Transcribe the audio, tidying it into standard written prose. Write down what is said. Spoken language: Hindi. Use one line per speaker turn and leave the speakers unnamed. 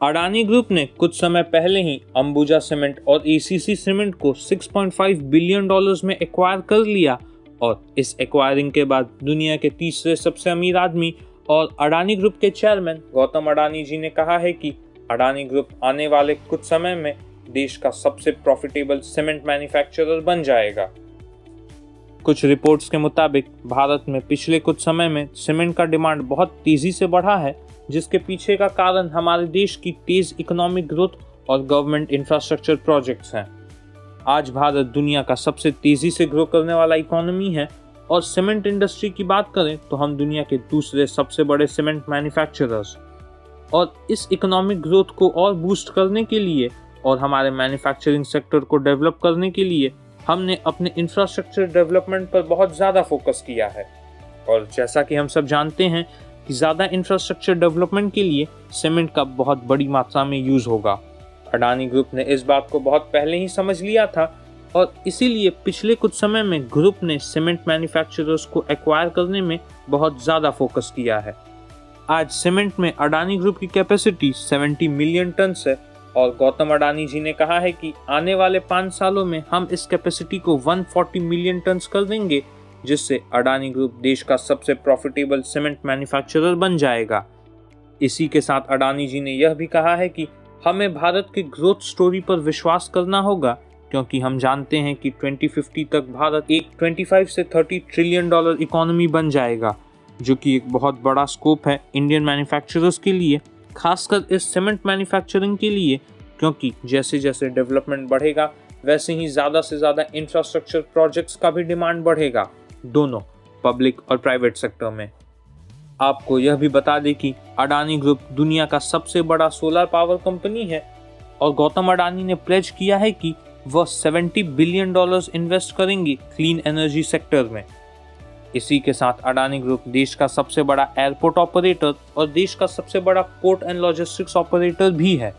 अडानी ग्रुप ने कुछ समय पहले ही अंबुजा सीमेंट और एसीसी सीमेंट को $6.5 बिलियन में एक्वायर कर लिया और इस एक्वायरिंग के बाद दुनिया के तीसरे सबसे अमीर आदमी और अडानी ग्रुप के चेयरमैन गौतम अडानी जी ने कहा है कि अडानी ग्रुप आने वाले कुछ समय में देश का सबसे प्रॉफिटेबल सीमेंट मैन्युफैक्चरर बन जाएगा। कुछ रिपोर्ट्स के मुताबिक भारत में पिछले कुछ समय में सीमेंट का डिमांड बहुत तेजी से बढ़ा है, जिसके पीछे का कारण हमारे देश की तेज इकोनॉमिक ग्रोथ और गवर्नमेंट इंफ्रास्ट्रक्चर प्रोजेक्ट्स हैं। आज भारत दुनिया का सबसे तेजी से ग्रो करने वाला इकोनॉमी है और सीमेंट इंडस्ट्री की बात करें तो हम दुनिया के दूसरे सबसे बड़े सीमेंट मैन्युफैक्चरर्स। और इस इकोनॉमिक ग्रोथ को और बूस्ट करने के लिए और हमारे मैन्युफैक्चरिंग सेक्टर को डेवलप करने के लिए हमने अपने इंफ्रास्ट्रक्चर डेवलपमेंट पर बहुत ज़्यादा फोकस किया है। और जैसा कि हम सब जानते हैं कि ज़्यादा इंफ्रास्ट्रक्चर डेवलपमेंट के लिए सीमेंट का बहुत बड़ी मात्रा में यूज़ होगा। अडानी ग्रुप ने इस बात को बहुत पहले ही समझ लिया था और इसीलिए पिछले कुछ समय में ग्रुप ने सीमेंट मैन्युफैक्चरर्स को एक्वायर करने में बहुत ज़्यादा फोकस किया है। आज सीमेंट में अडानी ग्रुप की कैपेसिटी 70 मिलियन टन है और गौतम अडानी जी ने कहा है कि आने वाले 5 सालों में हम इस कैपेसिटी को 140 मिलियन टन कर देंगे, जिससे अडानी ग्रुप देश का सबसे प्रॉफिटेबल सीमेंट मैन्युफैक्चरर बन जाएगा। इसी के साथ अडानी जी ने यह भी कहा है कि हमें भारत की ग्रोथ स्टोरी पर विश्वास करना होगा, क्योंकि हम जानते हैं कि 2050 तक भारत एक 25 से 30 ट्रिलियन डॉलर इकोनॉमी बन जाएगा, जो कि एक बहुत बड़ा स्कोप है इंडियन मैन्युफैक्चरर्स के लिए, खासकर इस सीमेंट मैन्युफैक्चरिंग के लिए, क्योंकि जैसे जैसे डेवलपमेंट बढ़ेगा वैसे ही ज़्यादा से ज़्यादा इंफ्रास्ट्रक्चर प्रोजेक्ट्स का भी डिमांड बढ़ेगा, दोनों पब्लिक और प्राइवेट सेक्टर में। आपको यह भी बता दें कि अडानी ग्रुप दुनिया का सबसे बड़ा सोलर पावर कंपनी है और गौतम अडानी ने प्लेज किया है कि वह $70 बिलियन इन्वेस्ट करेंगे क्लीन एनर्जी सेक्टर में। इसी के साथ अडानी ग्रुप देश का सबसे बड़ा एयरपोर्ट ऑपरेटर और देश का सबसे बड़ा पोर्ट एंड लॉजिस्टिक्स ऑपरेटर भी है।